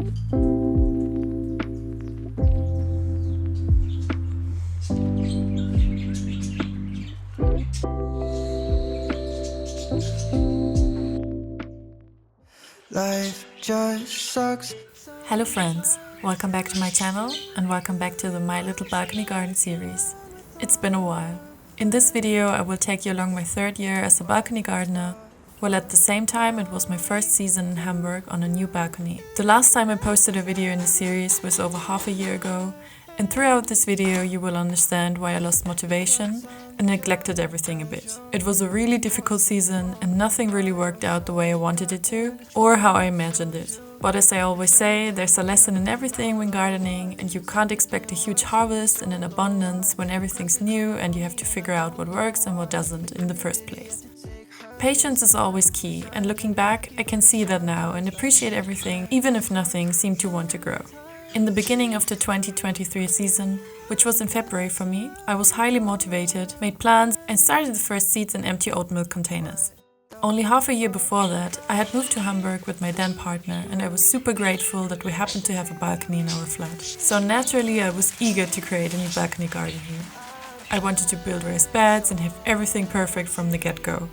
Life just sucks. Hello friends, welcome back to my channel and welcome back to the My Little Balcony Garden series. It's been a while. In this video I will take you along my third year as a balcony gardener, while at the same time it was my first season in Hamburg on a new balcony. The last time I posted a video in the series was over half a year ago, and throughout this video you will understand why I lost motivation and neglected everything a bit. It was a really difficult season and nothing really worked out the way I wanted it to, or how I imagined it. But as I always say, there's a lesson in everything when gardening, and you can't expect a huge harvest and an abundance when everything's new and you have to figure out what works and what doesn't in the first place. Patience is always key, and looking back, I can see that now and appreciate everything, even if nothing seemed to want to grow. In the beginning of the 2023 season, which was in February for me, I was highly motivated, made plans and started the first seeds in empty oat milk containers. Only half a year before that, I had moved to Hamburg with my then partner, and I was super grateful that we happened to have a balcony in our flat. So naturally I was eager to create a new balcony garden here. I wanted to build raised beds and have everything perfect from the get-go.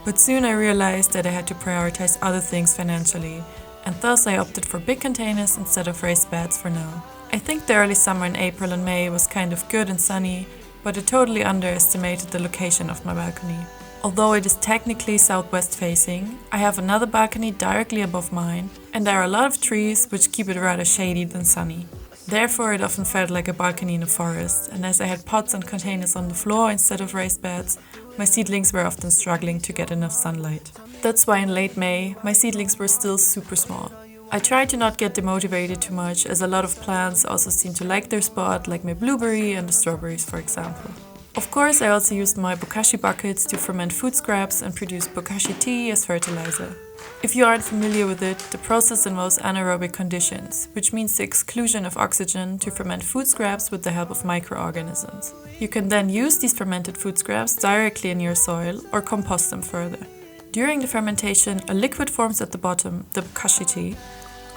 But soon I realized that I had to prioritize other things financially, and thus I opted for big containers instead of raised beds for now. I think the early summer in April and May was kind of good and sunny, but I totally underestimated the location of my balcony. Although it is technically southwest facing, I have another balcony directly above mine, and there are a lot of trees which keep it rather shady than sunny. Therefore it often felt like a balcony in a forest, and as I had pots and containers on the floor instead of raised beds, my seedlings were often struggling to get enough sunlight. That's why in late May, my seedlings were still super small. I tried to not get demotivated too much, as a lot of plants also seem to like their spot, like my blueberry and the strawberries for example. Of course, I also used my bokashi buckets to ferment food scraps and produce bokashi tea as fertilizer. If you aren't familiar with it, the process involves anaerobic conditions, which means the exclusion of oxygen to ferment food scraps with the help of microorganisms. You can then use these fermented food scraps directly in your soil or compost them further. During the fermentation, a liquid forms at the bottom, the bokashi tea,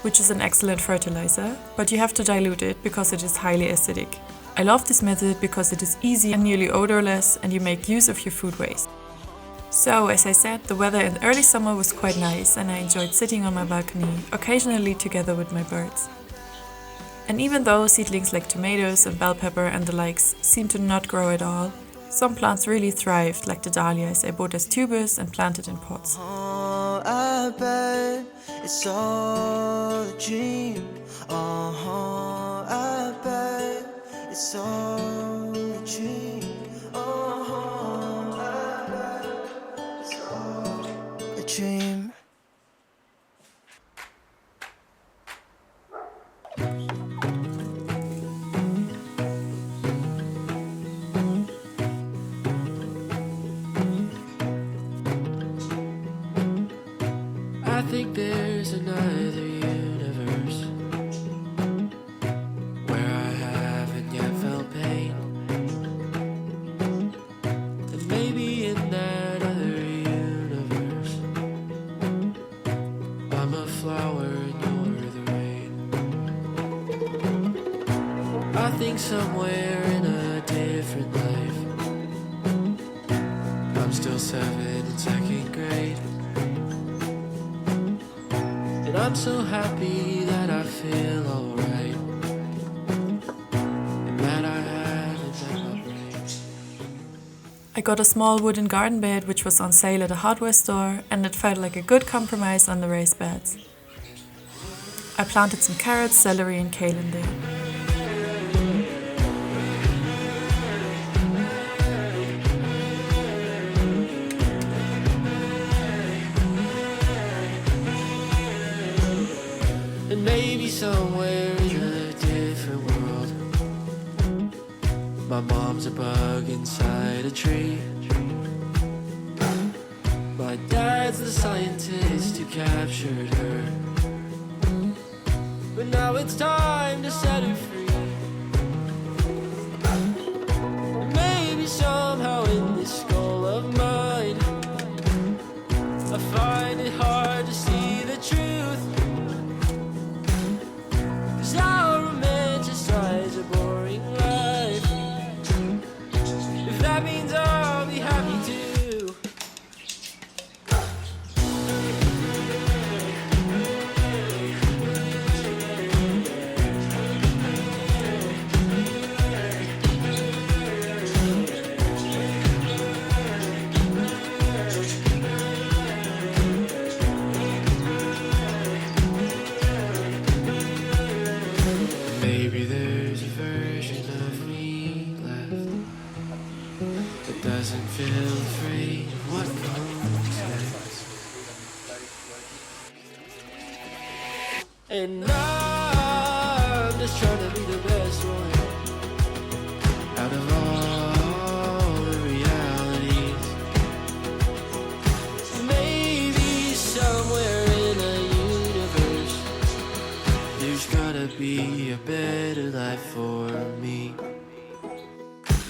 which is an excellent fertilizer, but you have to dilute it because it is highly acidic. I love this method because it is easy and nearly odorless, and you make use of your food waste. So, as I said, the weather in early summer was quite nice and I enjoyed sitting on my balcony, occasionally together with my birds. And even though seedlings like tomatoes and bell pepper and the likes seem to not grow at all, some plants really thrived, like the dahlias I bought as tubers and planted in pots. Oh, I bet it's all a dream. Oh, I bet it's all a dream. Oh, I bet it's all a dream. I think there's another universe where I haven't yet felt pain. And maybe in that other universe, I'm a flower and you're the rain. I think somewhere in a different life, I'm still 7 in second grade. And I'm so happy that I feel alright, and that I haven't met my brain. I got a small wooden garden bed which was on sale at a hardware store, and it felt like a good compromise on the raised beds. I planted some carrots, celery and kale in there. And maybe somewhere in a different world, my mom's a bug inside a tree. My dad's the scientist who captured her, but now it's time to set her free. Maybe somehow in this skull of mine, I find it hard to see the truth. And I'm just trying to be the best one out of all the realities. Maybe somewhere in a universe there's gotta be a better life for me.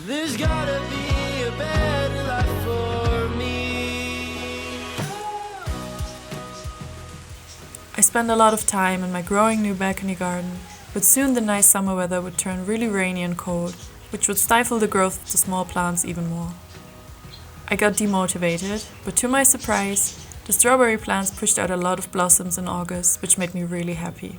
There's gotta be a better life for me. I spent a lot of time in my growing new balcony garden, but soon the nice summer weather would turn really rainy and cold, which would stifle the growth of the small plants even more. I got demotivated, but to my surprise, the strawberry plants pushed out a lot of blossoms in August, which made me really happy.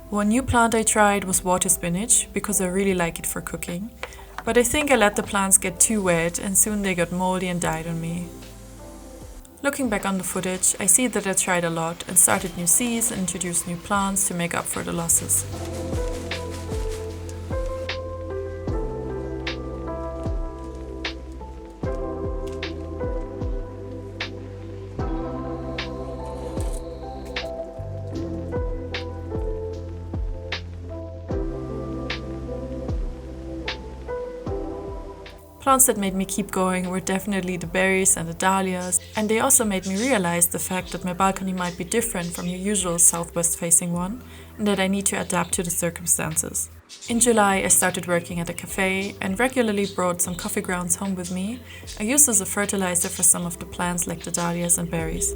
One new plant I tried was water spinach, because I really like it for cooking. But I think I let the plants get too wet and soon they got moldy and died on me. Looking back on the footage, I see that I tried a lot and started new seeds and introduced new plants to make up for the losses. Plants that made me keep going were definitely the berries and the dahlias, and they also made me realize the fact that my balcony might be different from your usual southwest facing one, and that I need to adapt to the circumstances. In July I started working at a cafe and regularly brought some coffee grounds home with me. I used as a fertilizer for some of the plants like the dahlias and berries.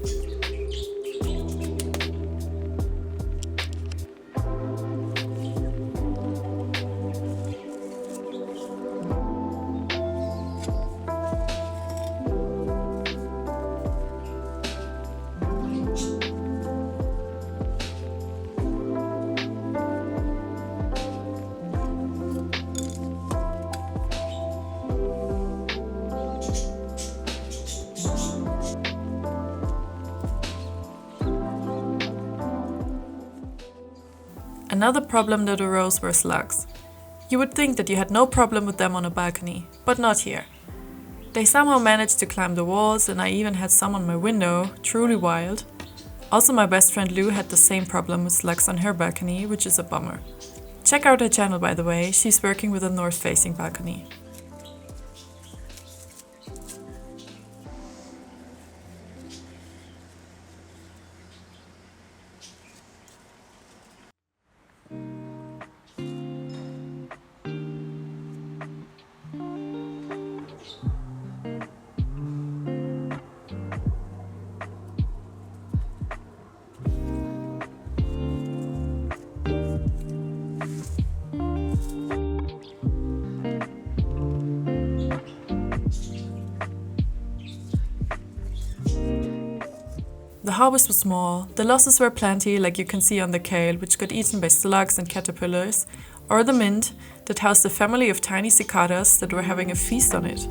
Another problem that arose were slugs. You would think that you had no problem with them on a balcony, but not here. They somehow managed to climb the walls, and I even had some on my window, truly wild. Also, my best friend Lou had the same problem with slugs on her balcony, which is a bummer. Check out her channel, by the way, she's working with a north-facing balcony. The harvest was small, the losses were plenty, like you can see on the kale, which got eaten by slugs and caterpillars, or the mint, that housed a family of tiny cicadas that were having a feast on it.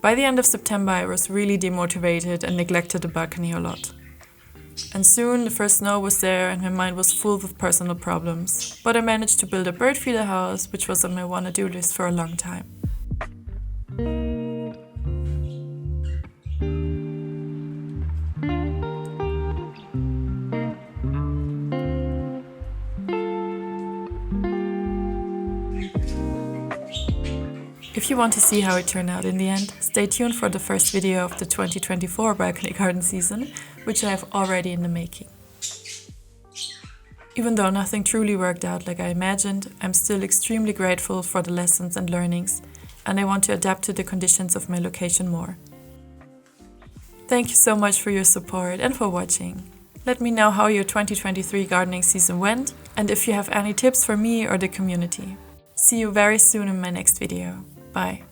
By the end of September, I was really demotivated and neglected the balcony a lot. And soon the first snow was there and my mind was full with personal problems. But I managed to build a bird feeder house, which was on my wanna-do list for a long time. If you want to see how it turned out in the end, stay tuned for the first video of the 2024 balcony garden season, which I have already in the making. Even though nothing truly worked out like I imagined, I'm still extremely grateful for the lessons and learnings, and I want to adapt to the conditions of my location more. Thank you so much for your support and for watching. Let me know how your 2023 gardening season went, and if you have any tips for me or the community. See you very soon in my next video. Bye.